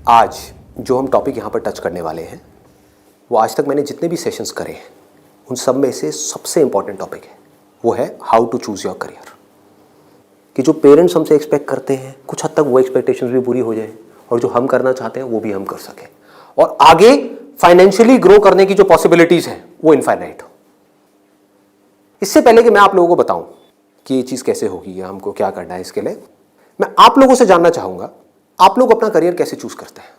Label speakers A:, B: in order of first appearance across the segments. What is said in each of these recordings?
A: आज जो हम टॉपिक यहाँ पर टच करने वाले हैं वो आज तक मैंने जितने भी सेशंस करे हैं उन सब में से सबसे इम्पॉर्टेंट टॉपिक है, वो है how to choose your career. कि जो पेरेंट्स हमसे एक्सपेक्ट करते हैं कुछ हद तक वो एक्सपेक्टेशंस भी पूरी हो जाए और जो हम करना चाहते हैं वो भी हम कर सकें और आगे फाइनेंशियली ग्रो करने की जो पॉसिबिलिटीज़ हैं वो इनफाइनाइट हो। इससे पहले कि मैं आप लोगों को बताऊं कि ये चीज़ कैसे होगी या हमको क्या करना है, इसके लिए मैं आप लोगों से जानना चाहूँगा आप लोग अपना करियर कैसे चूज़ करते हैं।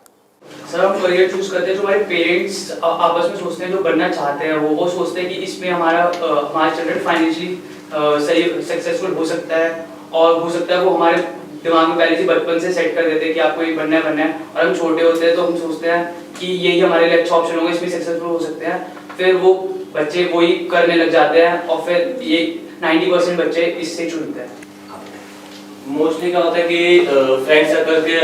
B: सर हम करियर चूज करते हैं जो हमारे पेरेंट्स आपस में सोचते हैं, जो बनना चाहते हैं वो सोचते हैं कि इसमें हमारा चिल्ड्रन फाइनेंशियली सही सक्सेसफुल हो सकता है और हो सकता है वो हमारे दिमाग में पहले से बचपन से सेट कर देते हैं कि आपको ये बनना है और हम छोटे होते हैं तो हम सोचते हैं कि यही हमारे लिए अच्छा ऑप्शन होगा, इसमें सक्सेसफुल हो सकते हैं। फिर वो बच्चे वही करने लग जाते हैं और फिर ये 90% बच्चे इससे चुनते हैं।
C: मोस्टली क्या होता है कि फ्रेंड सर्कल के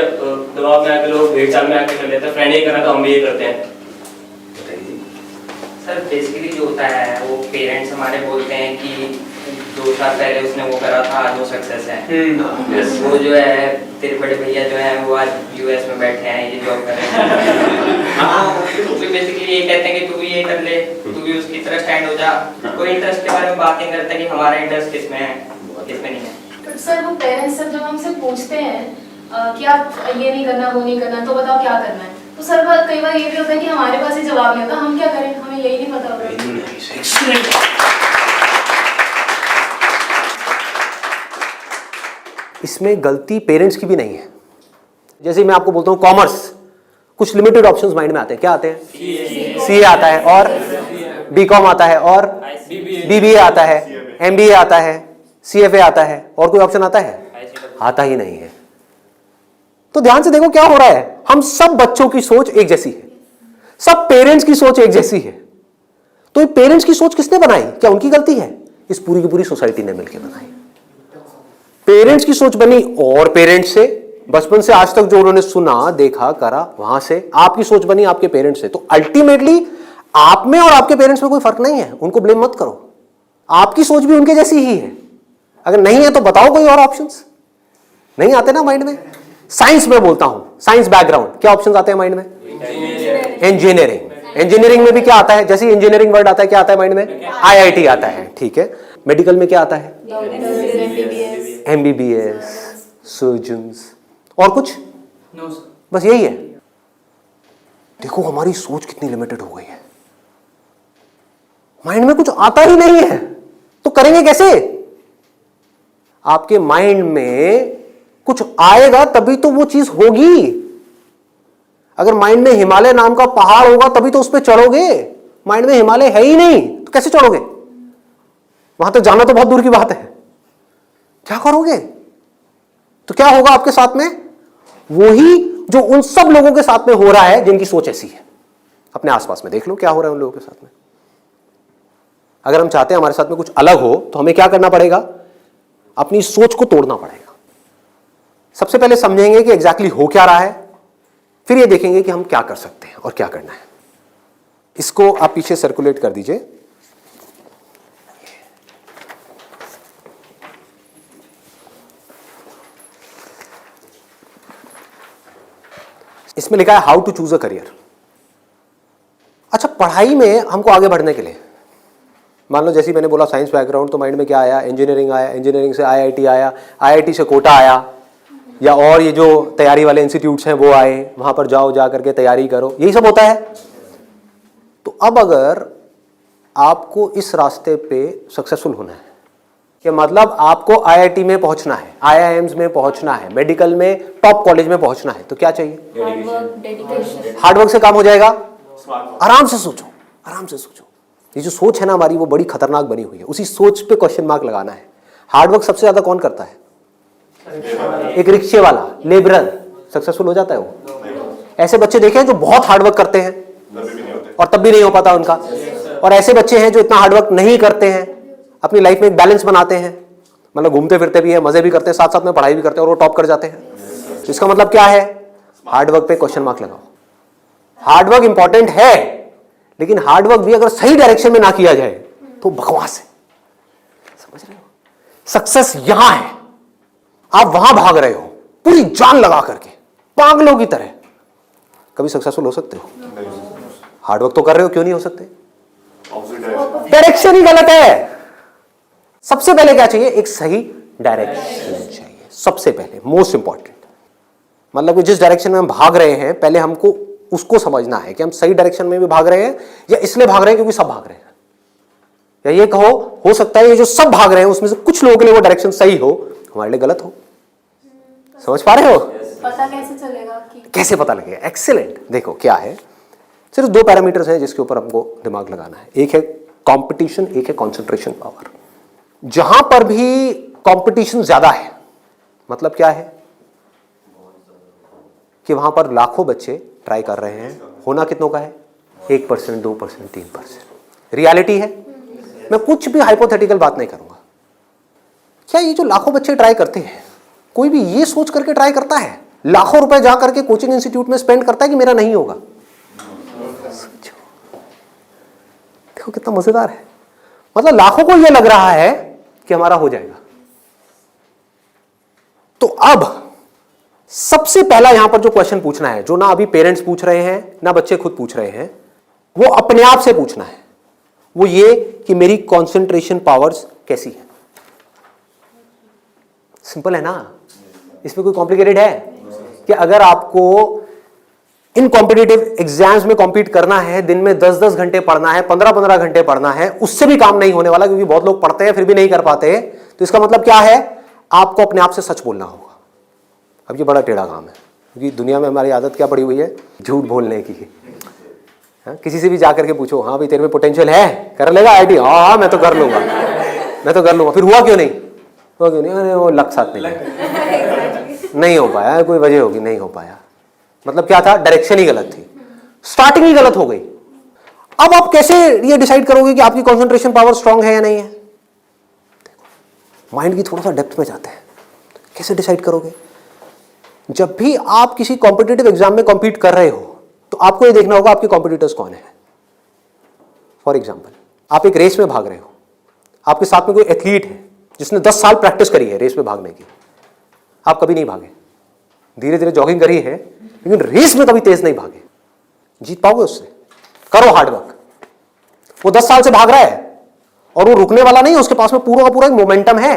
C: दबाव में आके लोग भेड़-चाल में आके कर लेते हैं, फ्रेंड ये करना तो हम भी ये करते हैं।
D: सर बेसिकली जो होता है वो पेरेंट्स हमारे बोलते हैं कि 2 साल पहले उसने वो करा था आज वो सक्सेस है। वो जो है तेरे बड़े भैया जो है वो आज यूएस में बैठे हैं, ये जॉब कर रहे हैं। हाँ, तो बेसिकली ये कहते हैं कि तू भी ये कर ले, तू भी उसकी तरह स्टैंड हो जा। कोई इंटरेस्ट के बारे में बात नहीं करता कि हमारा इंटरेस्ट किसमें है किसमें नहीं है।
E: सर वो पेरेंट्स जब हमसे पूछते हैं कि आप ये नहीं करना वो नहीं करना तो बताओ क्या करना है, तो सर कई बार ये भी होता है कि हमारे पास ही जवाब नहीं होता, हम क्या करें, हमें यही नहीं पता होता।
A: इसमें गलती पेरेंट्स की भी नहीं है। जैसे मैं आपको बोलता हूँ कॉमर्स, कुछ लिमिटेड ऑप्शंस माइंड में आते हैं। क्या आते हैं? सीए आता है और बीकॉम आता है और बीबीए आता है, एमबीए आता है, सीएफए आता है, और कोई ऑप्शन आता है? आता ही नहीं है। तो ध्यान से देखो क्या हो रहा है। हम सब बच्चों की सोच एक जैसी है, सब पेरेंट्स की सोच एक जैसी है। तो ये पेरेंट्स की सोच किसने बनाई? क्या उनकी गलती है? इस पूरी की पूरी सोसाइटी ने मिलकर बनाई। पेरेंट्स की सोच बनी और पेरेंट्स से बचपन से आज तक जो उन्होंने सुना देखा करा वहां से आपकी सोच बनी आपके पेरेंट्स से। तो अल्टीमेटली आप में और आपके पेरेंट्स में कोई फर्क नहीं है, उनको ब्लेम मत करो। आपकी सोच भी उनके जैसी ही है। अगर नहीं है तो बताओ कोई और ऑप्शंस। नहीं आते ना माइंड में? साइंस में बोलता हूं, साइंस बैकग्राउंड, क्या ऑप्शंस आते हैं माइंड में? इंजीनियरिंग। इंजीनियरिंग में भी क्या आता है? जैसे इंजीनियरिंग वर्ड आता है क्या आता है माइंड में? आईआईटी आता है। ठीक है। मेडिकल में क्या आता है? एमबीबीएस, सर्जन्स, और कुछ?
B: नो सर,
A: बस यही है। देखो हमारी सोच कितनी लिमिटेड हो गई है। माइंड में कुछ आता ही नहीं है तो करेंगे कैसे? आपके माइंड में कुछ आएगा तभी तो वो चीज होगी। अगर माइंड में हिमालय नाम का पहाड़ होगा तभी तो उस पर चढ़ोगे। माइंड में हिमालय है ही नहीं तो कैसे चढ़ोगे? वहां तक जाना तो बहुत दूर की बात है। क्या करोगे? तो क्या होगा आपके साथ में? वही जो उन सब लोगों के साथ में हो रहा है जिनकी सोच ऐसी है। अपने आसपास में देख लो क्या हो रहा है उन लोगों के साथ में। अगर हम चाहते हैं हमारे साथ में कुछ अलग हो तो हमें क्या करना पड़ेगा? अपनी सोच को तोड़ना पड़ेगा। सबसे पहले समझेंगे कि एग्जैक्टली हो क्या रहा है, फिर ये देखेंगे कि हम क्या कर सकते हैं और क्या करना है। इसको आप पीछे सर्कुलेट कर दीजिए। इसमें लिखा है how to choose a career. अच्छा, पढ़ाई में हमको आगे बढ़ने के लिए मान लो जैसे मैंने बोला साइंस बैकग्राउंड, तो माइंड में क्या आया? इंजीनियरिंग आया, इंजीनियरिंग से आईआईटी आया, आईआईटी से कोटा आया, या और ये जो तैयारी वाले इंस्टीट्यूट्स हैं वो आए, वहां पर जाओ, जा करके तैयारी करो, यही सब होता है। तो अब अगर आपको इस रास्ते पे सक्सेसफुल होना है, कि मतलब आपको आईआईटी में पहुंचना है, आईआईएम्स में पहुंचना है, मेडिकल में टॉप कॉलेज में पहुंचना है, तो क्या चाहिए? हार्डवर्क से काम हो जाएगा। आराम से सोचो, आराम से सोचो। ये जो सोच है ना हमारी वो बड़ी खतरनाक बनी हुई है। उसी सोच पे क्वेश्चन मार्क लगाना है। हार्डवर्क सबसे ज्यादा कौन करता है? एक रिक्शे वाला, लेबरर सक्सेसफुल हो जाता है वो। ऐसे बच्चे देखे हैं जो बहुत हार्डवर्क करते हैं और तब भी नहीं हो पाता उनका, और ऐसे बच्चे हैं जो इतना हार्डवर्क नहीं करते हैं, अपनी लाइफ में एक बैलेंस बनाते हैं, मतलब घूमते फिरते भी है, मजे भी करते हैं, साथ साथ में पढ़ाई भी करते हैं और वो टॉप कर जाते हैं। तो इसका मतलब क्या है? हार्डवर्क पे क्वेश्चन मार्क लगाओ। हार्डवर्क इंपॉर्टेंट है, लेकिन हार्डवर्क भी अगर सही डायरेक्शन में ना किया जाए तो बकवास है। समझ रहे हो? सक्सेस यहां है, आप वहां भाग रहे हो पूरी जान लगा करके पागलों की तरह, कभी सक्सेसफुल हो सकते हो? हार्डवर्क तो कर रहे हो, क्यों नहीं हो सकते? डायरेक्शन ही गलत है। सबसे पहले क्या चाहिए? एक सही डायरेक्शन चाहिए, सबसे पहले, मोस्ट इंपॉर्टेंट। मतलब कि जिस डायरेक्शन में हम भाग रहे हैं, पहले हमको उसको समझना है कि हम सही डायरेक्शन में भी भाग रहे हैं या इसलिए भाग रहे हैं क्योंकि सब भाग रहे हैं। या ये कहो, हो सकता है ये जो सब भाग रहे हैं उसमें से कुछ लोगों के लिए वो डायरेक्शन सही हो, हमारे लिए गलत हो। समझ पा रहे हो?
E: पता कैसे चलेगा कि
A: कैसे पता लगेगा? एक्सीलेंट। देखो क्या है, सिर्फ 2 पैरामीटर्स हैं जिसके ऊपर हमको दिमाग लगाना है। एक है कंपटीशन, एक है कंसंट्रेशन पावर। जहां पर भी कंपटीशन ज्यादा है, मतलब क्या है कि वहां पर लाखों बच्चे ट्राई कर रहे हैं, होना कितनों का है? 1%, 2%, 3%। रियलिटी है। मैं कुछ भी हाइपोथेटिकल बात नहीं करूंगा। क्या ये जो लाखों बच्चे ट्राई करते हैं, कोई भी ये सोच करके ट्राई करता है, लाखों रुपए जा करके कोचिंग इंस्टीट्यूट में स्पेंड करता है कि मेरा नहीं होगा? देखो कितना मजेदार है। मतलब लाखों को यह लग रहा है कि हमारा हो जाएगा। तो अब सबसे पहला यहां पर जो क्वेश्चन पूछना है, जो ना अभी पेरेंट्स पूछ रहे हैं ना बच्चे खुद पूछ रहे हैं, वो अपने आप से पूछना है। वो ये कि मेरी कंसंट्रेशन पावर्स कैसी है। सिंपल है ना, इसमें कोई कॉम्प्लिकेटेड है? कि अगर आपको इन कॉम्पिटिटिव एग्जाम्स में कॉम्पीट करना है, दिन में 10-10 घंटे पढ़ना है, 15-15 घंटे पढ़ना है, उससे भी काम नहीं होने वाला, क्योंकि बहुत लोग पढ़ते हैं फिर भी नहीं कर पाते। तो इसका मतलब क्या है? आपको अपने आप से सच बोलना होगा। अब ये बड़ा टेढ़ा काम है, क्योंकि दुनिया में हमारी आदत क्या पड़ी हुई है? झूठ बोलने की। हाँ, किसी से भी जाकर के पूछो, हाँ भाई तेरे में पोटेंशियल है, कर लेगा आईटी? हाँ मैं तो कर लूंगा, मैं तो कर लूंगा। फिर हुआ क्यों नहीं? हुआ क्यों नहीं? अरे वो लक साथ नहीं हो पाया, कोई वजह होगी, नहीं हो पाया। मतलब क्या था? डायरेक्शन ही गलत थी, स्टार्टिंग ही गलत हो गई। अब आप कैसे ये डिसाइड करोगे कि आपकी कंसंट्रेशन पावर स्ट्रांग है या नहीं है? माइंड की थोड़ा सा डेप्थ में जाते हैं। कैसे डिसाइड करोगे? जब भी आप किसी कॉम्पिटिटिव एग्जाम में कॉम्पीट कर रहे हो, तो आपको ये देखना होगा आपके कॉम्पिटिटर्स कौन है। फॉर एग्जाम्पल, आप एक रेस में भाग रहे हो, आपके साथ में कोई एथलीट है जिसने 10 साल प्रैक्टिस करी है रेस में भागने की। आप कभी नहीं भागे, धीरे धीरे जॉगिंग करी है, लेकिन रेस में कभी तेज नहीं भागे। जीत पाओगे उससे? करो हार्डवर्क। वो 10 साल से भाग रहा है और वो रुकने वाला नहीं है, उसके पास में पूरा का पूरा एक मोमेंटम है।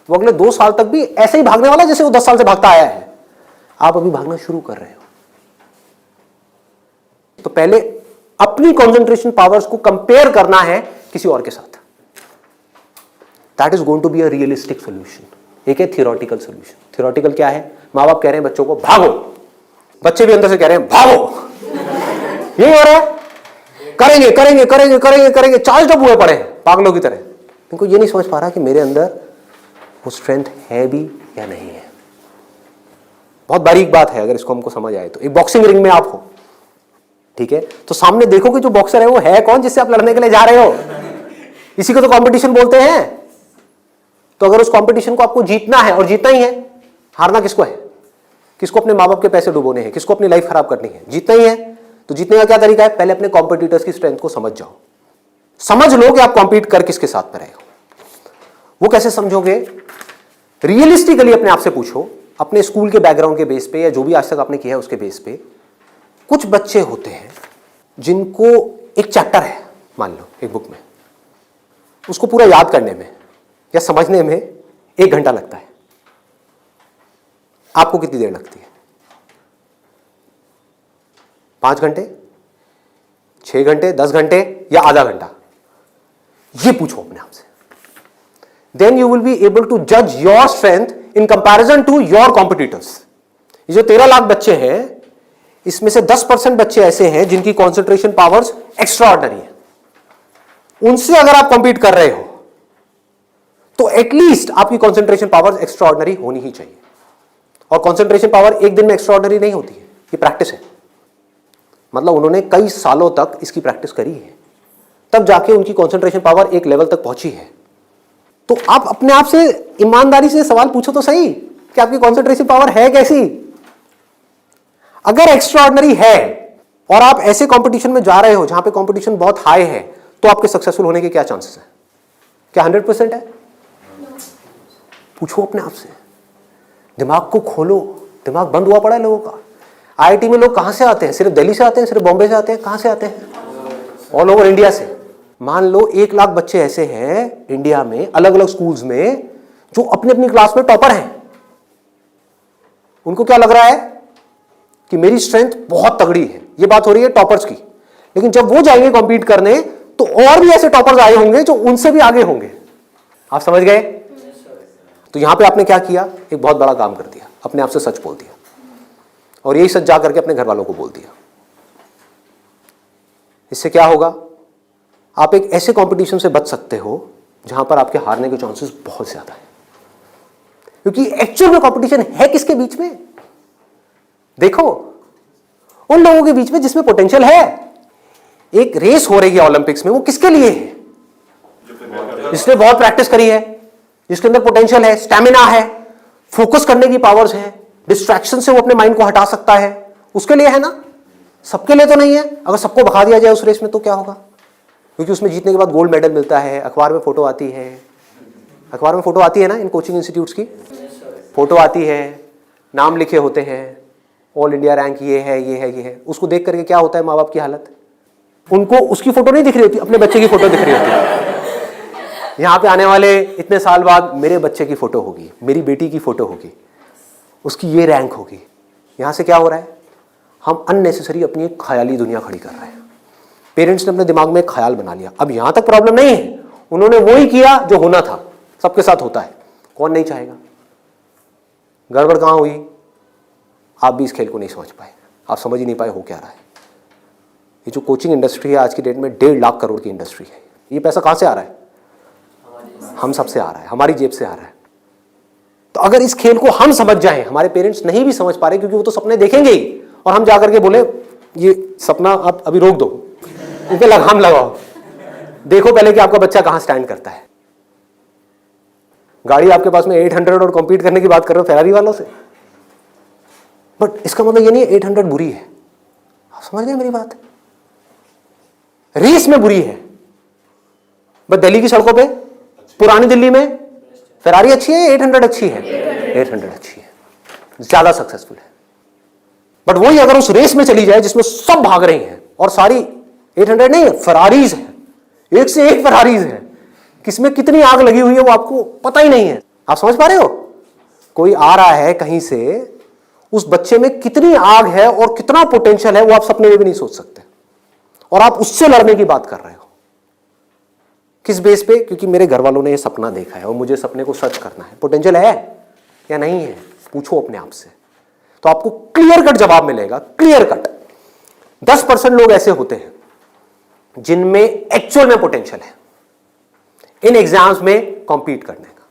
A: वो अगले 2 साल तक भी ऐसे ही भागने वाला जैसे वो 10 साल से भागता आया है। आप अभी भागना शुरू कर रहे हो, तो पहले अपनी कंसंट्रेशन पावर्स को कंपेयर करना है किसी और के साथ। That is going to be a realistic solution. एक है थियोरेटिकल सोल्यूशन। थियोरेटिकल क्या है? माँ बाप कह रहे हैं बच्चों को भागो, बच्चे भी अंदर से कह रहे हैं भागो। यही हो रहा है, करेंगे करेंगे करेंगे करेंगे करेंगे, चार्ज अप हुए पड़े हैं पागलों की तरह। इनको ये नहीं समझ पा रहा कि मेरे अंदर वो स्ट्रेंथ है भी या नहीं है। बहुत बारीक बात है, अगर इसको हमको समझ आए तो। एक बॉक्सिंग रिंग में आप हो, ठीक है, तो सामने देखो कि जो बॉक्सर है वो है कौन जिससे आप लड़ने के लिए जा रहे हो। इसी को तो कंपटीशन बोलते हैं। तो अगर उस कंपटीशन को आपको जीतना है, और जीतना ही है, हारना किसको है? किसको अपने माँ बाप के पैसे डुबोने हैं? किसको अपनी लाइफ खराब करनी है? जीतना ही है। तो जीतने का क्या तरीका है? पहले अपने कॉम्पिटिटर्स की स्ट्रेंथ को समझ जाओ। समझ लो कि आप कॉम्पीट कर किसके साथ में रहे हो। वो कैसे समझोगे? रियलिस्टिकली अपने आप से पूछो, अपने स्कूल के बैकग्राउंड के बेस पे या जो भी आज तक आपने किया है उसके बेस पे। कुछ बच्चे होते हैं जिनको एक चैप्टर है, मान लो एक बुक में, उसको पूरा याद करने में या समझने में 1 घंटा लगता है। आपको कितनी देर लगती है? 5 घंटे, 6 घंटे, 10 घंटे या आधा घंटा? ये पूछो अपने आप से। Then you will be able to जज your strength in comparison to your competitors. ये जो 13 लाख बच्चे हैं, इसमें से 10% बच्चे ऐसे हैं जिनकी कॉन्सेंट्रेशन पावर्स एक्स्ट्रा ऑर्डिनरी है। उनसे अगर आप कॉम्पीट कर रहे हो तो एटलीस्ट आपकी कॉन्सेंट्रेशन पावर्स एक्स्ट्रा ऑर्डिनरी होनी ही चाहिए। और कॉन्सेंट्रेशन पावर एक दिन में एक्स्ट्रा ऑर्डिनरी नहीं होती है, ये प्रैक्टिस है। मतलब उन्होंने कई सालों तक इसकी प्रैक्टिस करी है, तब जाके उनकी कॉन्सेंट्रेशन पावर एक लेवल तक पहुंची है। तो आप अपने आप से ईमानदारी से सवाल पूछो तो सही कि आपकी कॉन्सेंट्रेशन पावर है कैसी। अगर एक्स्ट्रा ऑर्डिनरी है और आप ऐसे कंपटीशन में जा रहे हो जहां पे कंपटीशन बहुत हाई है, तो आपके सक्सेसफुल होने के क्या चांसेस हैं? क्या 100% है? पूछो अपने आप से, दिमाग को खोलो। दिमाग बंद हुआ पड़ा है लोगों का। आईआईटी में लोग कहाँ से आते हैं? सिर्फ दिल्ली से आते हैं, सिर्फ बॉम्बे से आते हैं? कहाँ से आते हैं? ऑल ओवर इंडिया से। मान लो 1 लाख बच्चे ऐसे हैं इंडिया में अलग अलग स्कूल्स में जो अपनी अपनी क्लास में टॉपर हैं। उनको क्या लग रहा है कि मेरी स्ट्रेंथ बहुत तगड़ी है। ये बात हो रही है टॉपर्स की। लेकिन जब वो जाएंगे कॉम्पीट करने तो और भी ऐसे टॉपर्स आए होंगे जो उनसे भी आगे होंगे। आप समझ गए? तो यहां पे आपने क्या किया? एक बहुत बड़ा काम कर दिया, अपने आप से सच बोल दिया और यही सच जा करके अपने घर वालों को बोल दिया। इससे क्या होगा? आप एक ऐसे कंपटीशन से बच सकते हो जहां पर आपके हारने के चांसेस बहुत ज्यादा है, क्योंकि एक्चुअल में कंपटीशन है किसके बीच में? देखो, उन लोगों के बीच में जिसमें पोटेंशियल है। एक रेस हो रही है ओलंपिक्स में, वो किसके लिए है? जिसने बहुत प्रैक्टिस करी है, जिसके अंदर पोटेंशियल है, स्टैमिना है, फोकस करने की पावर्स है, डिस्ट्रैक्शन से वो अपने माइंड को हटा सकता है, उसके लिए है ना। सबके लिए तो नहीं है। अगर सबको भगा दिया जाए उस रेस में तो क्या होगा? क्योंकि उसमें जीतने के बाद गोल्ड मेडल मिलता है, अखबार में फोटो आती है। अखबार में फोटो आती है ना, इन कोचिंग इंस्टीट्यूट्स की फोटो आती है, नाम लिखे होते हैं, ऑल इंडिया रैंक ये है, ये है, ये है। उसको देख करके क्या होता है माँ बाप की हालत? उनको उसकी फोटो नहीं दिख रही होती, अपने बच्चे की फोटो दिख रही होती है। यहाँ पे आने वाले इतने साल बाद मेरे बच्चे की फोटो होगी, मेरी बेटी की फोटो होगी, उसकी ये रैंक होगी। यहाँ से क्या हो रहा है? हम अननेसेसरी अपनी एक ख्याली दुनिया खड़ी कर रहे हैं। पेरेंट्स ने अपने दिमाग में एक ख्याल बना लिया। अब यहाँ तक प्रॉब्लम नहीं है, उन्होंने वो ही किया जो होना था। सबके साथ होता है, कौन नहीं चाहेगा? गड़बड़ कहाँ हुई? आप भी इस खेल को नहीं समझ पाए, आप समझ ही नहीं पाए हो क्या रहा है। ये जो कोचिंग इंडस्ट्री है आज की डेट में 1.5 लाख करोड़ की इंडस्ट्री है। ये पैसा कहाँ से आ रहा है? हम सबसे आ रहा है, हमारी जेब से आ रहा है। तो अगर इस खेल को हम समझ जाएं, हमारे पेरेंट्स नहीं भी समझ पा रहे क्योंकि वो तो सपने देखेंगे ही, और हम जाकर के बोले ये सपना आप अभी रोक दो, इन पे लगाम लगाओ, देखो पहले कि आपका बच्चा कहां स्टैंड करता है। गाड़ी आपके पास में 800 और कॉम्पीट करने की बात कर रहे हो फेरारी वालों से, बट इसका मतलब ये नहीं है 800 बुरी है। आप समझ गए मेरी बात? रेस में बुरी है, बट दिल्ली की सड़कों पे, पुरानी दिल्ली में फेरारी अच्छी है, 800 अच्छी है? 800 अच्छी है, ज्यादा सक्सेसफुल है। बट वही अगर उस रेस में चली जाए जिसमें सब भाग रही हैं और सारी 800 नहीं है, फरारीज है, एक से एक फरारीज है, किसमें कितनी आग लगी हुई है वो आपको पता ही नहीं है। आप समझ पा रहे हो? कोई आ रहा है कहीं से, उस बच्चे में कितनी आग है और कितना पोटेंशियल है वो आप सपने में भी नहीं सोच सकते, और आप उससे लड़ने की बात कर रहे हो। किस बेस पे? क्योंकि मेरे घर वालों ने ये सपना देखा है और मुझे सपने को सच करना है। पोटेंशियल है या नहीं है? पूछो अपने आप से, तो आपको क्लियर कट जवाब मिलेगा। क्लियर कट 10% लोग ऐसे होते हैं जिनमें एक्चुअल में पोटेंशियल है इन एग्जाम्स में कॉम्पीट करने का।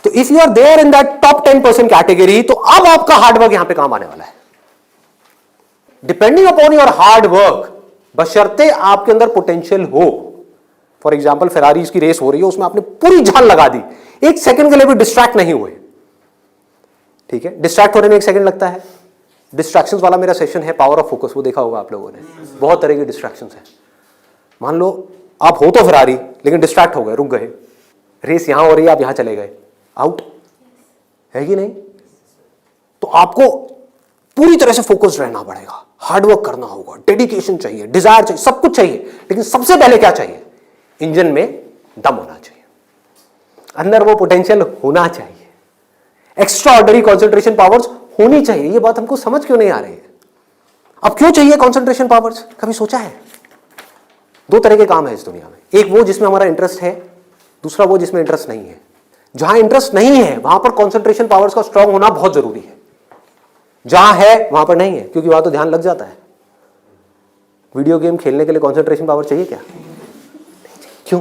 A: तो if you are there in that top 10% category, तो अब आपका हार्डवर्क यहां पे काम आने वाला है। Depending upon your hard work, बशर्ते आपके अंदर पोटेंशियल हो। फॉर एग्जाम्पल फेरारीज की रेस हो रही है, उसमें आपने पूरी जान लगा दी, एक सेकंड के लिए भी डिस्ट्रैक्ट नहीं हुए। ठीक है, डिस्ट्रैक्ट होने में 1 सेकंड लगता है। डिस्ट्रैक्शंस वाला मेरा सेशन है पावर ऑफ फोकस, वो देखा होगा आप लोगों ने। बहुत तरह की डिस्ट्रैक्शंस है। मान लो आप हो तो फेरारी, लेकिन डिस्ट्रैक्ट हो गए, रुक गए, रेस यहां हो रही है, आप यहां चले गए, आउट है कि नहीं? तो आपको पूरी तरह से फोकस्ड रहना पड़ेगा, हार्डवर्क करना होगा, डेडिकेशन चाहिए, डिजायर चाहिए, सब कुछ चाहिए। लेकिन सबसे पहले क्या चाहिए? इंजन में दम होना चाहिए, अंदर वो पोटेंशियल होना चाहिए, एक्स्ट्रा ऑर्डिनरी कॉन्सेंट्रेशन पावर्स होनी चाहिए। ये बात हमको समझ क्यों नहीं आ रही है? अब क्यों चाहिए कॉन्सेंट्रेशन पावर्स? कभी सोचा है? 2 तरह के काम है इस दुनिया में, एक वो जिसमें हमारा इंटरेस्ट है, दूसरा वो जिसमें इंटरेस्ट नहीं है। जहां इंटरेस्ट नहीं है वहां पर कॉन्सेंट्रेशन पावर्स का स्ट्रांग होना बहुत जरूरी है, जहां है वहां पर नहीं है, क्योंकि वहां तो ध्यान लग जाता है। वीडियो गेम खेलने के लिए कॉन्सेंट्रेशन पावर चाहिए क्या? क्यों?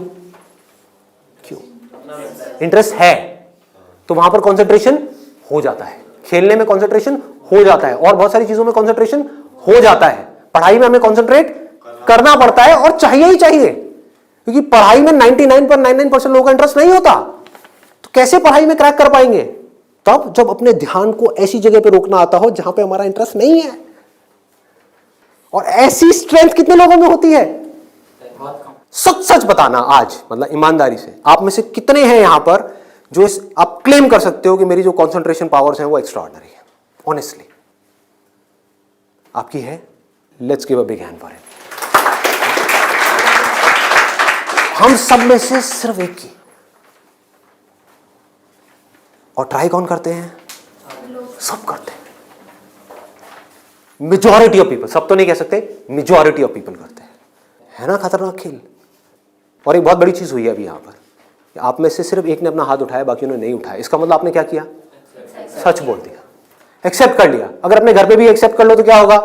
A: क्यों? इंटरेस्ट है तो वहां पर कॉन्सेंट्रेशन हो जाता है, खेलने में कॉन्सेंट्रेशन हो जाता है, और बहुत सारी चीजों में कॉन्सेंट्रेशन हो जाता है। पढ़ाई में हमें कॉन्सेंट्रेट करना पड़ता है और चाहिए ही चाहिए, क्योंकि पढ़ाई में 99.99% लोगों का इंटरेस्ट नहीं होता। तो कैसे पढ़ाई में क्रैक कर पाएंगे? तब जब अपने ध्यान को ऐसी जगह पे रोकना आता हो जहां पे हमारा इंटरेस्ट नहीं है। और ऐसी स्ट्रेंथ कितने लोगों में होती है? सच सच बताना आज, मतलब ईमानदारी से, आप में से कितने हैं यहां पर जो आप क्लेम कर सकते हो कि मेरी जो कॉन्सेंट्रेशन पावर्स हैं वो एक्स्ट्राऑर्डिनरी है? ऑनेस्टली आपकी है, let's give a big hand for it. हम सब में से सिर्फ एक की, और ट्राई कौन करते हैं? सब करते हैं। मेजॉरिटी ऑफ पीपल, सब तो नहीं कह सकते, मेजॉरिटी ऑफ पीपल करते हैं। है ना खतरनाक खेल। और एक बहुत बड़ी चीज हुई है अभी यहां पर, आप में से सिर्फ एक ने अपना हाथ उठाया, बाकी ने नहीं उठाया। इसका मतलब आपने क्या किया? सच बोल दिया, एक्सेप्ट कर लिया। अगर अपने घर पे भी एक्सेप्ट कर लो तो क्या होगा?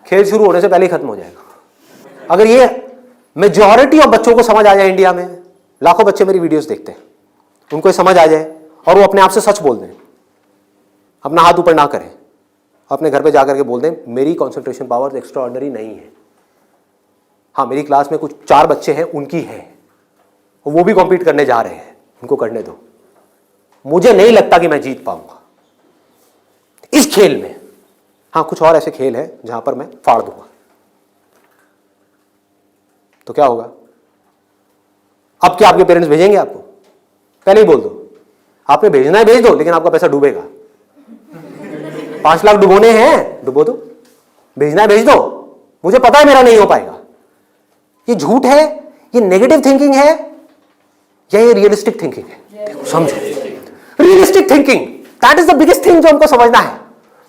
A: खेल शुरू होने से पहले ही खत्म हो जाएगा। अगर ये मेजॉरिटी ऑफ बच्चों को समझ आ जाए, इंडिया में लाखों बच्चे मेरी वीडियोस देखते हैं, उनको ये समझ आ जाए और वो अपने आप से सच बोल दें, अपना हाथ ऊपर ना करें, अपने घर पे जाकर के बोल दें मेरी कंसंट्रेशन पावर एक्स्ट्रा ऑर्डिनरी नहीं है। हाँ, मेरी क्लास में कुछ 4 बच्चे हैं, उनकी है, और वो भी कॉम्पीट करने जा रहे हैं, उनको करने दो। मुझे नहीं लगता कि मैं जीत पाऊंगा इस खेल में। हाँ, कुछ और ऐसे खेल हैं जहां पर मैं फाड़ दूंगा, तो क्या होगा? अब क्या आपके पेरेंट्स भेजेंगे आपको? पहले ही बोल दो, आपने भेजना है भेज दो, लेकिन आपका पैसा डूबेगा। 5 लाख डुबोने हैं, डुबो दो। भेजना है भेज दो, मुझे पता है मेरा नहीं हो पाएगा। ये झूठ है, ये नेगेटिव थिंकिंग है, या ये रियलिस्टिक थिंकिंग है? देखो समझो, realistic thinking, that is the biggest thing जो हमको समझना है।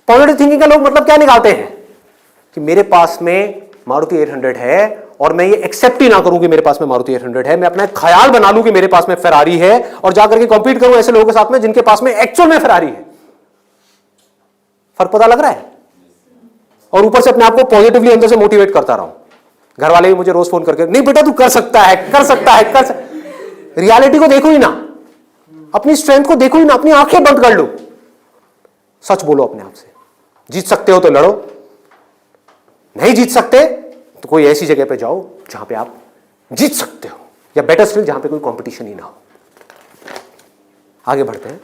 A: पॉजिटिव थिंकिंग का लोग मतलब क्या निकालते हैं कि मेरे पास में मारुति 800 है, और मैं ये एक्सेप्ट ही ना करूं कि मेरे पास में मारुति 800 है, मैं अपना एक ख्याल बना लूं कि मेरे पास में फेरारी है, और जाकर के कॉम्पीट करूं ऐसे लोगों के साथ में जिनके पास में एक्चुअल में फेरारी है। फर्क पता लग रहा है? और ऊपर से अपने आप को पॉजिटिवली अंदर से मोटिवेट करता रहा हूं। घर वाले भी मुझे रोज फोन करके, नहीं बेटा तू कर सकता है, कर सकता है, कर सकता। रियलिटी को देखो ही ना, अपनी स्ट्रेंथ को देखो ही ना, अपनी आंखें बंद कर लो, सच बोलो अपने आप से। जीत सकते हो तो लड़ो, नहीं जीत सकते तो कोई ऐसी जगह पे जाओ जहां पे आप जीत सकते हो, या बेटर स्टिल जहां पे कोई कंपटीशन ही ना हो। आगे बढ़ते हैं।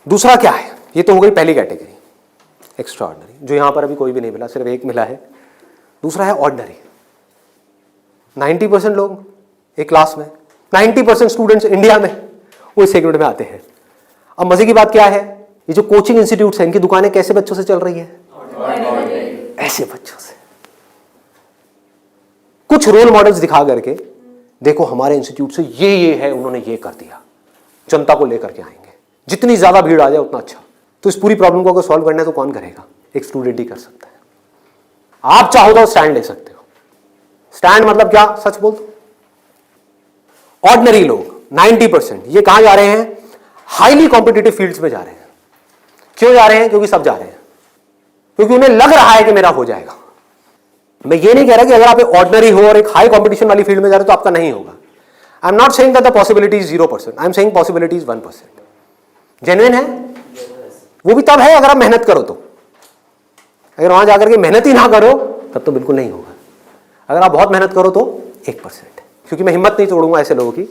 A: दूसरा क्या है? ये तो हो गई पहली कैटेगरी, एक्स्ट्रा ऑर्डिनरी, जो यहां पर अभी कोई भी नहीं मिला, सिर्फ एक मिला है। दूसरा है ऑर्डिनरी। 90% लोग एक क्लास में, 90% स्टूडेंट्स इंडिया में वो इस सेगमेंट में आते हैं। अब मजे की बात क्या है, ये जो कोचिंग इंस्टीट्यूट्स हैं, इनकी दुकानें कैसे बच्चों से चल रही है? ऐसे बच्चों से। कुछ रोल मॉडल्स दिखा करके, देखो हमारे इंस्टीट्यूट से ये है, उन्होंने ये कर दिया, जनता को लेकर के आएंगे। जितनी ज्यादा भीड़ आ जाए उतना अच्छा। तो इस पूरी प्रॉब्लम को अगर सॉल्व करना है तो कौन करेगा? एक स्टूडेंट ही कर सकता है। आप चाहो तो स्टैंड ले सकते हो। स्टैंड मतलब क्या? सच बोल दो। ऑर्डिनरी लोग 90% ये कहां जा रहे हैं? हाईली कॉम्पिटिटिव फील्ड्स में जा रहे हैं। क्यों जा रहे हैं? क्योंकि सब जा रहे हैं, क्योंकि उन्हें लग रहा है कि मेरा हो जाएगा। मैं ये नहीं कह रहा कि अगर आप एक ऑर्डिनरी हो और एक हाई कॉम्पिटिशन वाली फील्ड में जा रहे हो तो आपका नहीं होगा। I am not saying that the possibility is 0%, I am saying possibility is 1%। Genuine है वो भी तब है अगर आप मेहनत करो तो। अगर वहां जाकर के मेहनत ही ना करो तब तो बिल्कुल नहीं होगा। अगर आप बहुत मेहनत करो तो 1%। क्योंकि मैं हिम्मत नहीं तोड़ूंगा ऐसे लोगों की।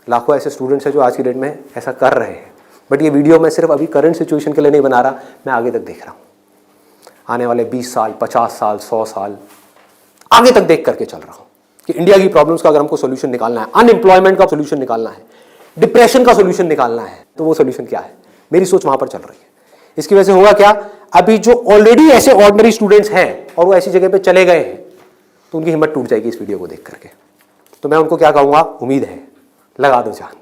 A: लाखों ऐसे स्टूडेंट्स हैं जो आज की डेट में ऐसा कर रहे हैं। बट ये वीडियो मैं सिर्फ अभी करंट सिचुएशन के लिए नहीं बना रहा, मैं आगे तक देख रहा हूं। आने वाले 20 साल, 50 साल, 100 साल आगे तक देख करके चल रहा हूं कि इंडिया की प्रॉब्लम्स का अगर हमको सोल्यूशन निकालना है, अनएम्प्लॉयमेंट का सोल्यूशन निकालना है, डिप्रेशन का सोल्यूशन निकालना है, तो वो सोल्यूशन क्या है? मेरी सोच वहां पर चल रही है। इसकी वजह से होगा क्या? अभी जो ऑलरेडी ऐसे ऑर्डिनरी स्टूडेंट्स हैं और वो ऐसी जगह पे चले गए हैं, तो उनकी हिम्मत टूट जाएगी इस वीडियो को देख करके। तो मैं उनको क्या कहूंगा? उम्मीद है, लगा दो जान।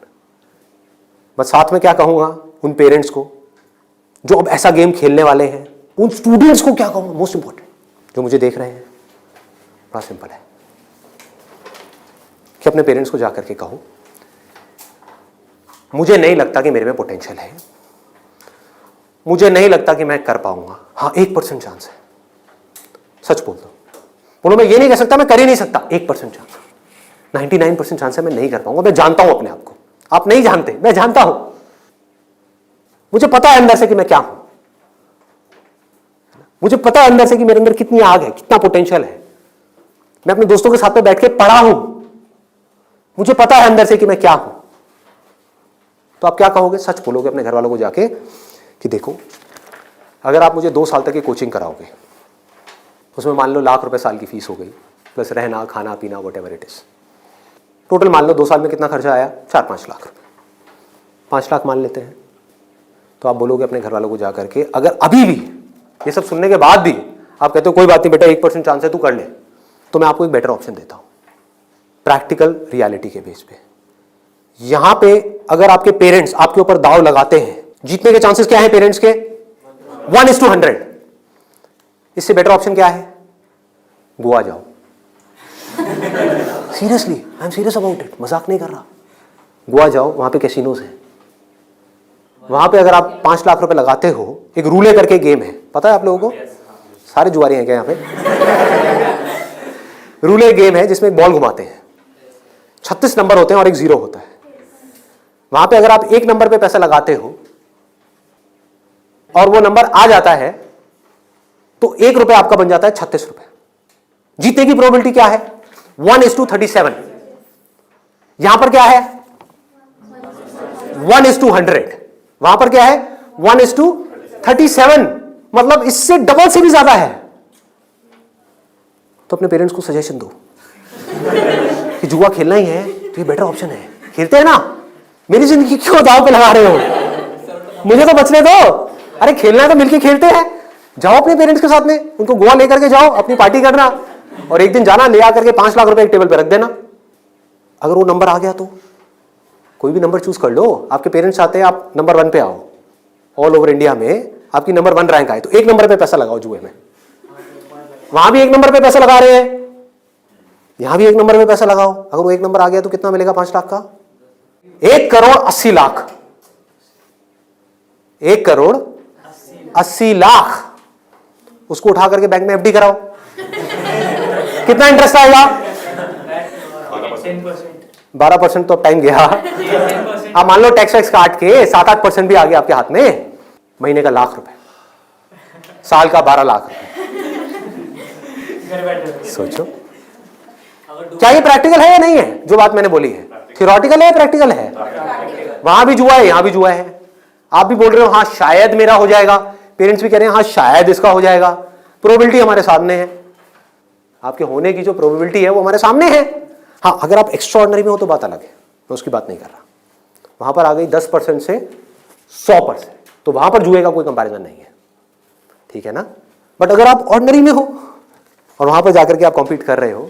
A: बस साथ में क्या कहूंगा उन पेरेंट्स को जो अब ऐसा गेम खेलने वाले हैं, उन स्टूडेंट्स को क्या कहूंगा? मोस्ट इंपॉर्टेंट जो मुझे देख रहे हैं, बड़ा सिंपल है कि अपने पेरेंट्स को जाकर के कहो मुझे नहीं लगता कि मेरे में पोटेंशियल है, मुझे नहीं लगता कि मैं कर पाऊंगा। हाँ, 1% चांस है। सच बोल दो। बोलो मैं ये नहीं कह सकता मैं कर ही नहीं सकता, 1% चांस, 99% चांस है मैं नहीं कर पाऊंगा। मैं जानता हूं अपने आप को, आप नहीं जानते, मैं जानता हूं। मुझे पता है अंदर से कि मैं क्या हूं, मुझे पता है अंदर से कि मेरे अंदर कितनी आग है, कितना पोटेंशियल है। मैं अपने दोस्तों के साथ में बैठ के पढ़ा हूं, मुझे पता है अंदर से कि मैं क्या हूं। तो आप क्या कहोगे? सच बोलोगे अपने घर वालों को जाके कि देखो अगर आप मुझे 2 साल तक की कोचिंग कराओगे, उसमें मान लो ₹1,00,000 साल की फीस हो गई, प्लस रहना खाना पीना what ever it is, total मान लो 2 साल में कितना खर्चा आया? 4-5 लाख रुपए। 5 लाख मान लेते हैं। तो आप बोलोगे अपने घर वालों को जाकर के, अगर अभी भी ये सब सुनने के बाद भी आप कहते हो कोई बात नहीं बेटा 1% चांस है तू कर ले, तो मैं आपको एक बेटर ऑप्शन देता हूं प्रैक्टिकल रियलिटी के बेस पे। यहां पे अगर आपके पेरेंट्स आपके ऊपर दाव लगाते हैं, जीतने के चांसेस क्या है पेरेंट्स के? 1:100। इससे बेटर ऑप्शन क्या है? गोवा जाओ। Seriously, I am serious about it, मजाक नहीं कर रहा। गोवा जाओ, वहां पे कैसीनोज हैं, वहां पे अगर आप 5 लाख रुपए लगाते हो, एक रूले करके गेम है, पता है आप लोगों को? सारे जुआरी हैं क्या यहाँ पे? रूले गेम है जिसमें एक बॉल घुमाते हैं, 36 नंबर होते हैं और एक 0 होता है। वहां पे अगर आप 1 नंबर पे पैसा लगाते हो और वो नंबर आ जाता है तो 1 रुपए आपका बन जाता है 36 रुपए। जीतने की प्रोबेबिलिटी क्या है? 1:37। यहां पर क्या है? 1:100। वहां पर क्या है? 1:37, मतलब इससे डबल से भी ज्यादा है। तो अपने पेरेंट्स को सजेशन दो कि जुआ खेलना ही है तो ये बेटर ऑप्शन है, खेलते हैं ना। मेरी जिंदगी क्यों दांव पे लगा रहे हो? मुझे तो बचने दो। अरे खेलना है तो मिलके खेलते हैं। जाओ अपने पेरेंट्स के साथ में, उनको गोवा लेकर के जाओ, अपनी पार्टी करना, और एक दिन जाना ले आकर के 5 लाख रुपए एक टेबल पे रख देना। अगर वो नंबर आ गया तो कोई भी नंबर चूज कर लो। आपके पेरेंट्स चाहते हैं आप नंबर 1 पे आओ, ऑल ओवर इंडिया में आपकी नंबर 1 रैंक आए, तो 1 नंबर पे पैसा लगाओ जुए में। वहां भी 1 नंबर पे पैसा लगा रहे हैं, यहां भी 1 नंबर पे पैसा लगाओ। अगर वो 1 नंबर आ गया तो कितना मिलेगा? 5 लाख का 1,80,00,000। 1,80,00,000 उसको उठा करके बैंक में एफडी कराओ। कितना इंटरेस्ट आएगा? 12%। तो अब टाइम गया। आप मान लो टैक्स वैक्स काट के 7-8% भी आ गया आपके हाथ में, महीने का 1,00,000 रुपए, साल का 12 लाख रुपए। सोचो क्या ये प्रैक्टिकल है या नहीं है? जो बात मैंने बोली है थियोरेटिकल है, प्रैक्टिकल है? वहां भी जुआ है, यहां भी जुआ है। आप भी बोल रहे हो हाँ शायद मेरा हो जाएगा, पेरेंट्स भी कह रहे हैं हाँ शायद इसका हो जाएगा। प्रोबेबिलिटी हमारे सामने है, आपके होने की जो प्रोबेबिलिटी है वो हमारे सामने है। हाँ अगर आप एक्स्ट्राऑर्डिनरी में हो तो बात अलग है, मैं उसकी बात नहीं कर रहा। वहां पर आ गई 10% से 100%, तो वहां पर जुए का कोई कंपैरिजन नहीं है, ठीक है ना। बट अगर आप ऑर्डिनरी में हो और वहां पर जाकर के आप कॉम्पीट कर रहे हो,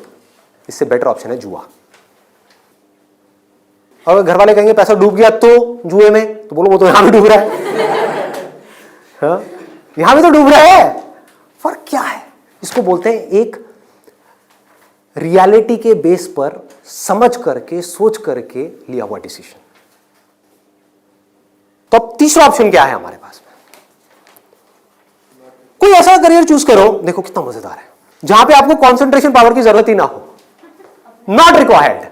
A: इससे बेटर ऑप्शन है जुआ। और घर वाले कहेंगे पैसा डूब गया तो जुए में, तो बोलो वो तो यहां भी डूब रहा है। हाँ? यहां भी तो डूब रहा है। फर्क क्या है? इसको बोलते हैं एक रियलिटी के बेस पर समझ करके सोच करके लिया हुआ डिसीजन। तो अब तीसरा ऑप्शन क्या है हमारे पास में? कोई ऐसा करियर चूज करो, देखो कितना मजेदार है, जहां पे आपको कंसंट्रेशन पावर की जरूरत ही ना हो, not required.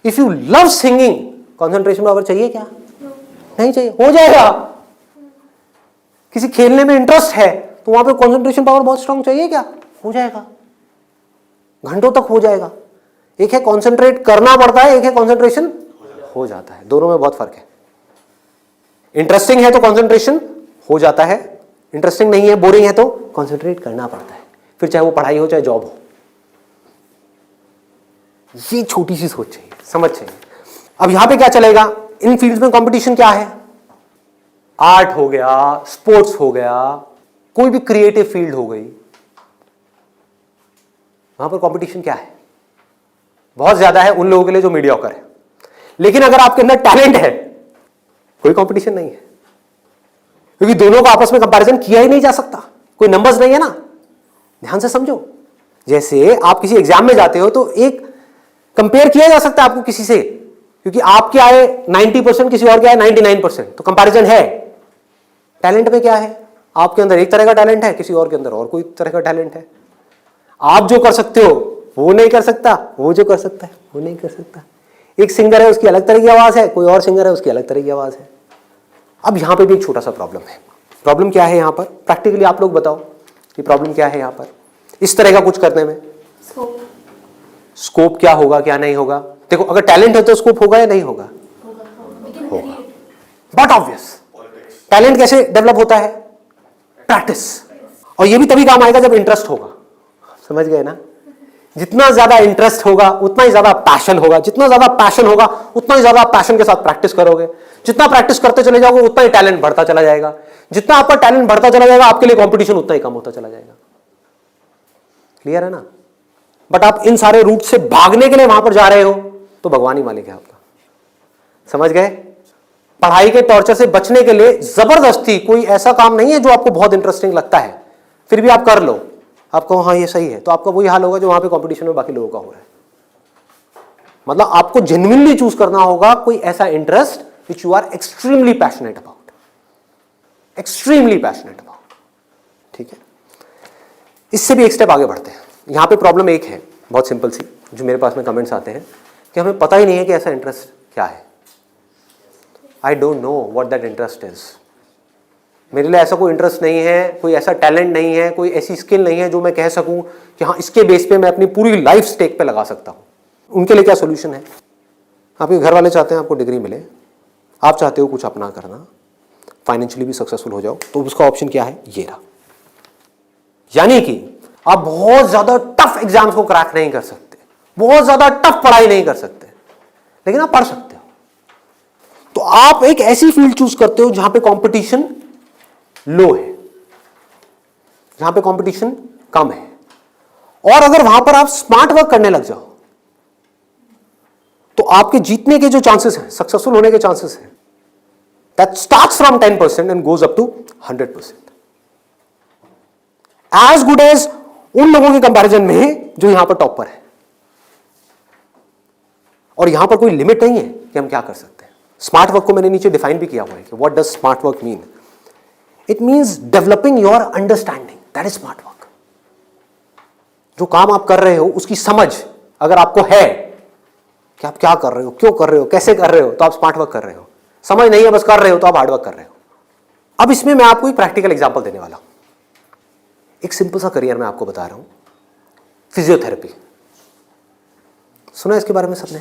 A: If you love singing, concentration power चाहिए क्या? नहीं चाहिए, हो जाएगा। किसी खेलने में इंटरेस्ट है तो वहां पे कंसंट्रेशन पावर बहुत स्ट्रांग चाहिए क्या? हो जाएगा, घंटों तक हो जाएगा। एक है कंसंट्रेट करना पड़ता है, एक है कंसंट्रेशन हो जाता है। दोनों में बहुत फर्क है। इंटरेस्टिंग है तो कंसंट्रेशन हो जाता है, इंटरेस्टिंग नहीं है, बोरिंग है तो कंसंट्रेट करना पड़ता है, फिर चाहे वो पढ़ाई हो चाहे जॉब हो। ये छोटी सी सोच चाहिए, समझ चाहिए। अब यहां पे क्या चलेगा? इन फील्ड्स में कंपटीशन क्या है? आर्ट हो गया, स्पोर्ट्स हो गया, कोई भी क्रिएटिव फील्ड हो गई, वहां पर कंपटीशन क्या है? बहुत ज्यादा है उन लोगों के लिए जो मीडियोकर है। लेकिन अगर आपके अंदर टैलेंट है, कोई कंपटीशन नहीं है, क्योंकि दोनों का आपस में कंपैरिजन किया ही नहीं जा सकता, कोई नंबर्स नहीं है ना। ध्यान से समझो, जैसे आप किसी एग्जाम में जाते हो तो एक कंपेयर किया जा सकता है आपको किसी से, क्योंकि आपके आए 90%, किसी और के आए 99%, तो कंपैरिजन है। टैलेंट में क्या है? आपके अंदर एक तरह का टैलेंट है, किसी और के अंदर और कोई तरह का टैलेंट है। आप जो कर सकते हो वो नहीं कर सकता, वो जो कर सकता है वो नहीं कर सकता। एक सिंगर है, उसकी अलग तरह की आवाज है, कोई और सिंगर है, उसकी अलग तरह की आवाज है। अब यहां पे भी एक छोटा सा प्रॉब्लम है। प्रॉब्लम क्या है यहां पर? प्रैक्टिकली आप लोग बताओ कि प्रॉब्लम क्या है यहां पर इस तरह का कुछ करने में? स्कोप क्या होगा, क्या नहीं होगा? देखो अगर टैलेंट है तो स्कोप होगा या नहीं होगा? होगा। बट ऑब्वियस, टैलेंट कैसे डेवलप होता है? प्रैक्टिस। और ये भी तभी काम आएगा जब इंटरेस्ट होगा। समझ गए ना? जितना ज्यादा इंटरेस्ट होगा उतना ही ज्यादा पैशन होगा, जितना ज्यादा पैशन होगा उतना ही ज्यादा पैशन के साथ प्रैक्टिस करोगे, जितना प्रैक्टिस करते चले जाओगे उतना ही टैलेंट बढ़ता चला जाएगा, जितना आपका टैलेंट बढ़ता चला जाएगा आपके लिए कंपटीशन उतना ही कम होता चला जाएगा। क्लियर है ना? बट आप इन सारे रूट से भागने के लिए वहां पर जा रहे हो तो भगवान ही मालिक है आपका। समझ गए? पढ़ाई के टॉर्चर से बचने के लिए जबरदस्ती कोई ऐसा काम नहीं है जो आपको बहुत इंटरेस्टिंग लगता है फिर भी आप कर लो, आपको हाँ ये सही है, तो आपका वही हाल होगा जो वहां पे कंपटीशन में बाकी लोगों का हो रहा है। मतलब आपको जेन्युइनली चूज करना होगा कोई ऐसा interest which you are extremely passionate about, extremely passionate about. ठीक है, इससे भी एक स्टेप आगे बढ़ते हैं। यहां पे प्रॉब्लम एक है बहुत सिंपल सी, जो मेरे पास में कमेंट्स आते हैं कि हमें पता ही नहीं है कि ऐसा इंटरेस्ट क्या है। I don't know what that interest is. मेरे लिए ऐसा कोई इंटरेस्ट नहीं है, कोई ऐसा टैलेंट नहीं है, कोई ऐसी स्किल नहीं है जो मैं कह सकूं कि हाँ इसके बेस पे मैं अपनी पूरी लाइफ स्टेक पे लगा सकता हूं। उनके लिए क्या सोल्यूशन है? आपके घर वाले चाहते हैं आपको डिग्री मिले, आप चाहते हो कुछ अपना करना, फाइनेंशियली भी सक्सेसफुल हो जाओ, तो उसका ऑप्शन क्या है? ये रहा। यानी कि आप बहुत ज्यादा टफ एग्जाम्स को क्रैक नहीं कर सकते, बहुत ज्यादा टफ पढ़ाई नहीं कर सकते, लेकिन आप पढ़ सकते हो। तो आप एक ऐसी फील्ड चूज करते हो जहां पे कंपटीशन लो है, जहां पे कंपटीशन कम है, और अगर वहां पर आप स्मार्ट वर्क करने लग जाओ तो आपके जीतने के जो चांसेस हैं, सक्सेसफुल होने के चांसेस हैं, that starts from 10% and goes up to 100%, as good as उन लोगों के कंपैरिजन में जो यहां पर टॉपर है। और यहां पर कोई लिमिट नहीं है कि हम क्या कर सकते हैं। स्मार्ट वर्क को मैंने नीचे डिफाइन भी किया हुआ है कि what does smart work mean. It means developing your understanding, that is smart work. जो काम आप कर रहे हो उसकी समझ अगर आपको है कि आप क्या कर रहे हो, क्यों कर रहे हो, कैसे कर रहे हो, तो आप स्मार्ट वर्क कर रहे हो। समझ नहीं है बस कर रहे हो तो आप हार्ड वर्क कर रहे हो। अब इसमें मैं आपको एक प्रैक्टिकल एग्जांपल देने वाला हूं। एक सिंपल सा करियर मैं आपको बता रहा हूं, फिजियोथेरेपी। सुना इसके बारे में सबने?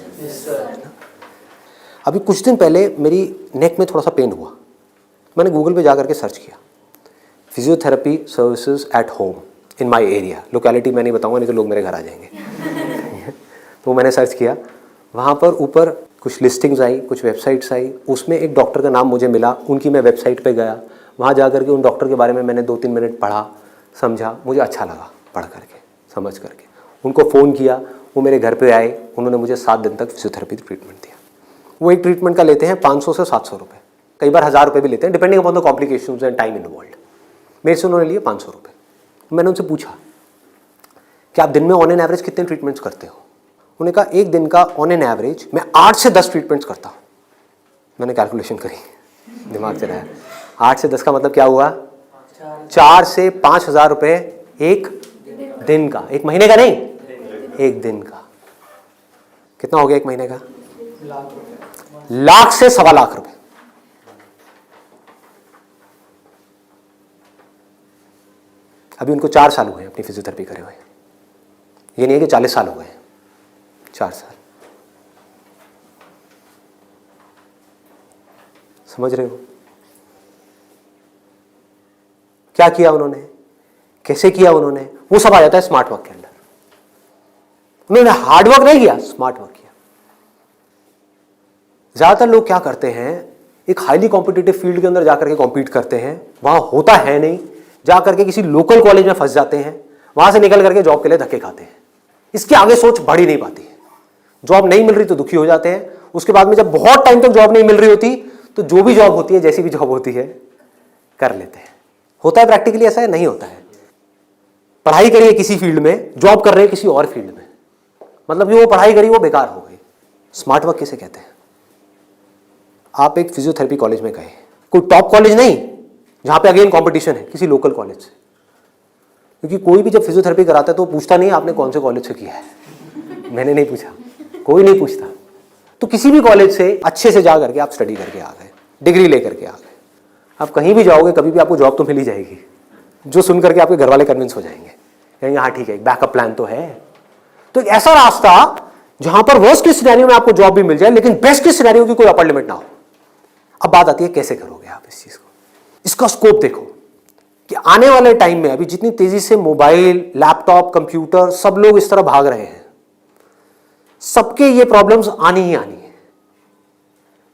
A: अभी कुछ दिन पहले मेरी नेक में थोड़ा सा पेन हुआ, मैंने गूगल पे जाकर के सर्च किया physiotherapy services at home in my area. Locality मैं नहीं बताऊंगा, नहीं तो लोग मेरे घर आ जाएंगे। तो मैंने सर्च किया, वहाँ पर ऊपर कुछ लिस्टिंग्स आई, कुछ वेबसाइट्स आई, उसमें एक डॉक्टर का नाम मुझे मिला। उनकी मैं वेबसाइट पे गया, वहाँ जा करके उन डॉक्टर के बारे में मैंने 2-3 मिनट पढ़ा, समझा, मुझे अच्छा लगा पढ़ करके, समझ करके। उनको फ़ोन किया, वो मेरे घर पे आए, उन्होंने मुझे 7 दिन तक फिजियोथेरेपी ट्रीटमेंट दिया। वो एक ट्रीटमेंट का लेते हैं 500 से 700 रुपये, कई बार 1000 रुपये भी लेते हैं, depending upon the complications and time involved. मेरे से उन्होंने लिए 500 रुपये। मैंने उनसे पूछा कि आप दिन में ऑन एन एवरेज कितने ट्रीटमेंट्स करते हो? उन्होंने कहा एक दिन का ऑन एन एवरेज मैं 8 से 10 ट्रीटमेंट्स करता हूँ। मैंने कैलकुलेशन करी, दिमाग चलाया, 8 से 10 का मतलब क्या हुआ? 4 से 5,000 रुपये एक दिन का, एक महीने का नहीं, एक दिन का। कितना हो गया एक महीने का? लाख से 1.25 लाख रुपए। अभी उनको 4 साल हुए अपनी फिजियोथेरेपी करे हुए, ये नहीं है कि 40 साल हो गए, 4 साल। समझ रहे हो क्या किया उन्होंने, कैसे किया उन्होंने? वो सब आ जाता है स्मार्ट वर्क के अंदर। उन्होंने हार्ड वर्क नहीं किया, स्मार्ट वर्क किया। ज्यादातर लोग क्या करते हैं, एक हाईली कॉम्पिटिटिव फील्ड के अंदर जाकर के कॉम्पीट करते हैं, वहां होता है नहीं, जाकर के किसी लोकल कॉलेज में फंस जाते हैं, वहां से निकल करके जॉब के लिए धक्के खाते हैं। इसके आगे सोच बढ़ ही नहीं पाती है। जॉब नहीं मिल रही तो दुखी हो जाते हैं, उसके बाद में जब बहुत टाइम तक जॉब नहीं मिल रही होती तो जो भी जॉब होती है, जैसी भी जॉब होती है, कर लेते हैं। होता है प्रैक्टिकली ऐसा है? नहीं होता है। पढ़ाई करिए किसी फील्ड में, जॉब कर रहे हैं किसी और फील्ड में, मतलब जो वो पढ़ाई करी वो बेकार हो गई। स्मार्ट वर्क किसे कहते हैं? आप एक फिजियोथेरेपी कॉलेज में गए, कोई टॉप कॉलेज नहीं जहां पे अगेन कंपटीशन है, किसी लोकल कॉलेज से। क्योंकि कोई भी जब फिजियोथेरेपी कराता है तो पूछता नहीं आपने कौन से कॉलेज से किया है। मैंने नहीं पूछा, कोई नहीं पूछता। तो किसी भी कॉलेज से अच्छे से जा करके आप स्टडी करके आ गए, डिग्री लेकर के आ गए। आप कहीं भी जाओगे कभी भी आपको जॉब तो मिल ही जाएगी, जो सुन करके आपके घर वाले कन्विंस हो जाएंगे, कहेंगे हाँ ठीक है, एक बैकअप प्लान तो है। तो एक ऐसा रास्ता जहां पर वर्स्ट केस सिनेरियो में आपको जॉब भी मिल जाए, लेकिन बेस्ट केस सिनेरियो की कोई अपर लिमिट ना हो। अब बात आती है कैसे करोगे आप इस चीज को। इसका स्कोप देखो कि आने वाले टाइम में अभी जितनी तेजी से मोबाइल, लैपटॉप, कंप्यूटर, सब लोग इस तरह भाग रहे हैं, सबके ये प्रॉब्लम्स आनी ही आनी है।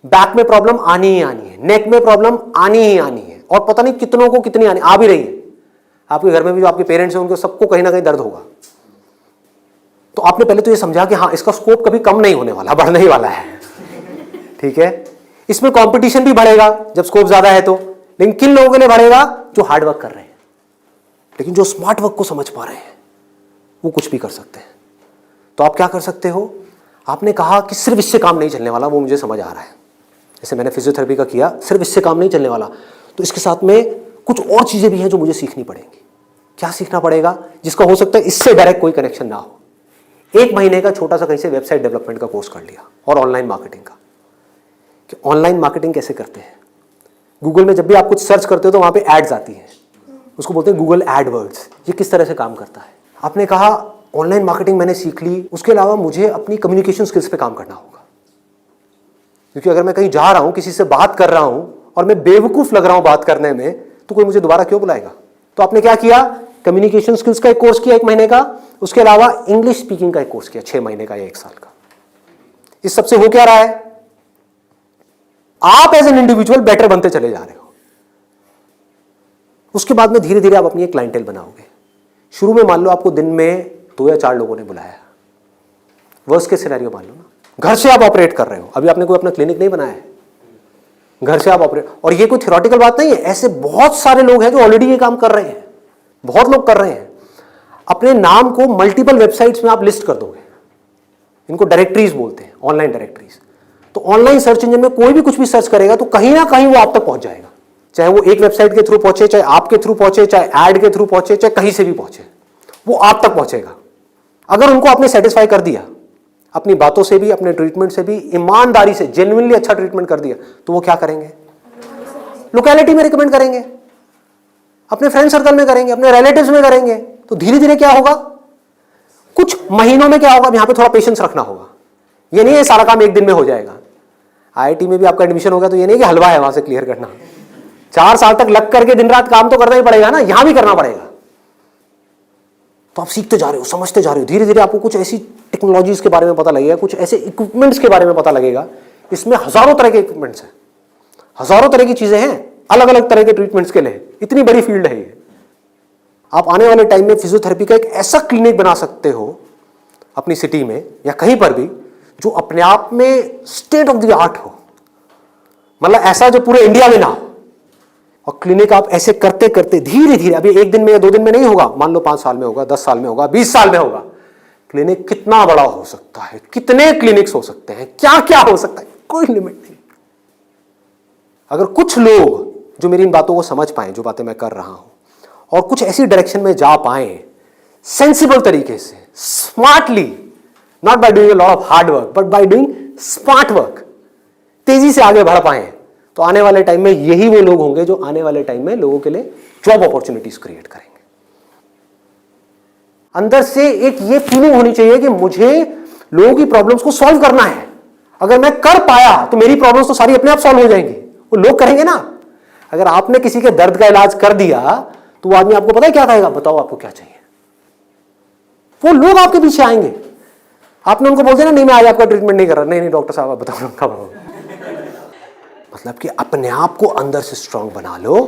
A: बैक में प्रॉब्लम आनी ही आनी है, नेक में प्रॉब्लम आनी ही आनी है, और पता नहीं कितनों को कितनी आनी आ भी रही है। आपके घर में भी जो आपके पेरेंट्स हैं उनको सबको कहीं ना कहीं दर्द होगा। तो आपने पहले तो ये समझा कि हाँ इसका स्कोप कभी कम नहीं होने वाला, बढ़ने ही वाला है। ठीक है, इसमें कंपटीशन भी बढ़ेगा जब स्कोप ज्यादा है तो, लेकिन किन लोगों के लिए बढ़ेगा? जो हार्ड वर्क कर रहे हैं, लेकिन जो स्मार्ट वर्क को समझ पा रहे हैं वो कुछ भी कर सकते हैं। तो आप क्या कर सकते हो? आपने कहा कि सिर्फ इससे काम नहीं चलने वाला, वो मुझे समझ आ रहा है, जैसे मैंने फिजियोथेरेपी का किया, सिर्फ इससे काम नहीं चलने वाला, तो इसके साथ में कुछ और चीजें भी हैं जो मुझे सीखनी पड़ेंगी। क्या सीखना पड़ेगा? जिसका हो सकता है इससे डायरेक्ट कोई कनेक्शन ना हो। 1 महीने का छोटा सा कहीं से वेबसाइट डेवलपमेंट का कोर्स कर लिया, और ऑनलाइन मार्केटिंग का, कि ऑनलाइन मार्केटिंग कैसे करते हैं। गूगल में जब भी आप कुछ सर्च करते हो तो वहां पे एड्स आती हैं, उसको बोलते हैं गूगल एडवर्ड्स। ये किस तरह से काम करता है? आपने कहा ऑनलाइन मार्केटिंग मैंने सीख ली, उसके अलावा मुझे अपनी कम्युनिकेशन स्किल्स पे काम करना होगा, क्योंकि अगर मैं कहीं जा रहा हूं, किसी से बात कर रहा हूं और मैं बेवकूफ लग रहा हूं बात करने में, तो कोई मुझे दोबारा क्यों बुलाएगा? तो आपने क्या किया? कम्युनिकेशन स्किल्स का एक कोर्स किया 1 महीने का, उसके अलावा इंग्लिश स्पीकिंग का एक कोर्स किया 6 महीने का या 1 साल का। इस सबसे हो क्या रहा है? आप एज एन इंडिविजुअल बेटर बनते चले जा रहे हो। उसके बाद में धीरे धीरे आप अपनी एक क्लाइंटेल बनाओगे। शुरू में मान लो आपको दिन में 2 या 4 लोगों ने बुलाया, वर्स्ट केस सिनेरियो मान लो ना, घर से आप ऑपरेट कर रहे हो, अभी आपने कोई अपना क्लिनिक नहीं बनाया है, घर से आप ऑपरेट, और ये कोई थ्योरेटिकल बात नहीं है, ऐसे बहुत सारे लोग हैं जो ऑलरेडी ये काम कर रहे हैं, बहुत लोग कर रहे हैं। अपने नाम को मल्टीपल वेबसाइट्स में आप लिस्ट कर दोगे, इनको डायरेक्टरीज बोलते हैं, ऑनलाइन डायरेक्टरीज। तो ऑनलाइन सर्च इंजन में कोई भी कुछ भी सर्च करेगा तो कहीं ना कहीं वो आप तक पहुंच जाएगा, चाहे वो एक वेबसाइट के थ्रू पहुंचे, चाहे आपके थ्रू पहुंचे, चाहे एड के थ्रू पहुंचे, चाहे कहीं से भी पहुंचे, वो आप तक पहुंचेगा। अगर उनको आपने सेटिस्फाई कर दिया, अपनी बातों से भी, अपने ट्रीटमेंट से भी, ईमानदारी से, जेन्युइनली अच्छा ट्रीटमेंट कर दिया, तो वो क्या करेंगे? लोकेलिटी में रिकमेंड करेंगे, अपने फ्रेंड सर्कल में करेंगे, अपने रिलेटिव्स में करेंगे। तो धीरे धीरे क्या होगा? कुछ महीनों में क्या होगा? यहां पे थोड़ा पेशेंस रखना होगा। ये नहीं है सारा काम 1 दिन में हो जाएगा। आईआईटी में भी आपका एडमिशन हो गया तो ये नहीं कि हलवा है वहां से क्लियर करना, 4 साल तक लग करके दिन रात काम तो करना ही पड़ेगा ना, यहां भी करना पड़ेगा। तो आप सीखते जा रहे हो, समझते जा रहे हो, धीरे धीरे आपको कुछ ऐसी टेक्नोलॉजीज के बारे में पता लगेगा, कुछ ऐसे इक्विपमेंट्स के बारे में पता लगेगा। इसमें हजारों तरह के इक्विपमेंट्स हैं, हजारों तरह की चीजें हैं, अलग अलग तरह के ट्रीटमेंट्स के लिए। इतनी बड़ी फील्ड है ये। आप आने वाले टाइम में फिजियोथेरेपी का एक ऐसा क्लिनिक बना सकते हो अपनी सिटी में या कहीं पर भी, जो अपने आप में स्टेट ऑफ द आर्ट हो, मतलब ऐसा जो पूरे इंडिया में ना हो। और क्लिनिक आप ऐसे करते करते धीरे धीरे, अभी 1 दिन में या 2 दिन में नहीं होगा, मान लो 5 साल में होगा, 10 साल में होगा, 20 साल में होगा। क्लिनिक कितना बड़ा हो सकता है, कितने क्लिनिक्स हो सकते हैं, क्या क्या हो सकता है, कोई लिमिट नहीं। अगर कुछ लोग जो मेरी इन बातों को समझ पाए, जो बातें मैं कर रहा हूं, और कुछ ऐसी डायरेक्शन में जा पाए सेंसिबल तरीके से, smartly, not by doing a lot of hard work but by doing smart work, तेजी से आगे बढ़ पाए, तो आने वाले टाइम में यही वो लोग होंगे जो आने वाले टाइम में लोगों के लिए जॉब अपॉर्चुनिटीज क्रिएट करेंगे। अंदर से एक ये फीलिंग होनी चाहिए कि मुझे लोगों की प्रॉब्लम्स को सॉल्व करना है। अगर मैं कर पाया तो मेरी प्रॉब्लम्स तो सारी अपने आप सॉल्व हो जाएंगी, वो लोग करेंगे ना। अगर आपने किसी के दर्द का इलाज कर दिया तो वो आदमी आपको पता है क्या कहेगा? बताओ आपको क्या चाहिए। वो लोग आपके पीछे आएंगे। आपने उनको बोल दिया ना, नहीं मैं आज आपका ट्रीटमेंट नहीं कर रहा, नहीं डॉक्टर साहब आप बताओ कब आओ। मतलब कि अपने आप को अंदर से स्ट्रांग बना लो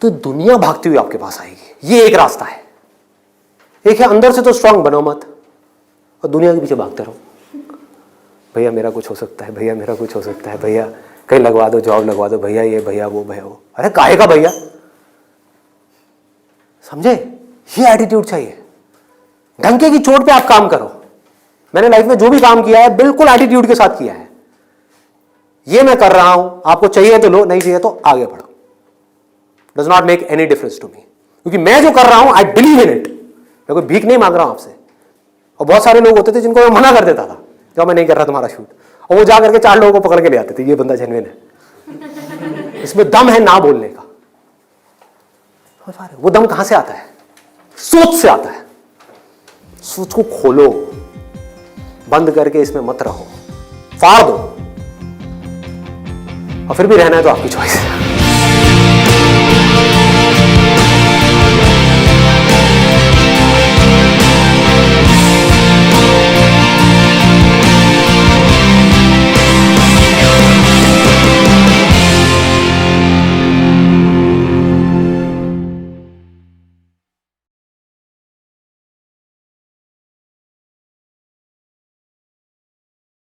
A: तो दुनिया भागती हुई आपके पास आएगी। ये एक रास्ता है। एक है अंदर से तो स्ट्रांग बनो मत और दुनिया के पीछे भागते रहो। भैया मेरा कुछ हो सकता है, भैया मेरा कुछ हो सकता है, भैया कहीं लगवा दो, जॉब लगवा दो, भैया ये भैया वो भैया वो। अरे काहे का भैया, समझे? ये एटीट्यूड चाहिए। डंके की चोट पे आप काम करो। मैंने लाइफ में जो भी काम किया है बिल्कुल एटीट्यूड के साथ किया है। ये मैं कर रहा हूं, आपको चाहिए तो लो, नहीं चाहिए तो आगे बढ़ो। Does not make any difference to me, क्योंकि मैं जो कर रहा हूं आई बिलीव इन इट। मैं कोई भीख नहीं मांग रहा हूं आपसे। और बहुत सारे लोग होते थे जिनको मैं मना कर देता था, जो मैं नहीं कर रहा तुम्हारा शूट, और वो जा करके 4 लोगों को पकड़ के ले आते थे, ये बंदा जेन्युइन है, इसमें दम है ना बोलने का। वो दम कहां से आता है? सोच से आता है। सोच को खोलो, बंद करके इसमें मत रहो, फाड़ दो। और फिर भी रहना है तो आपकी चॉइस है।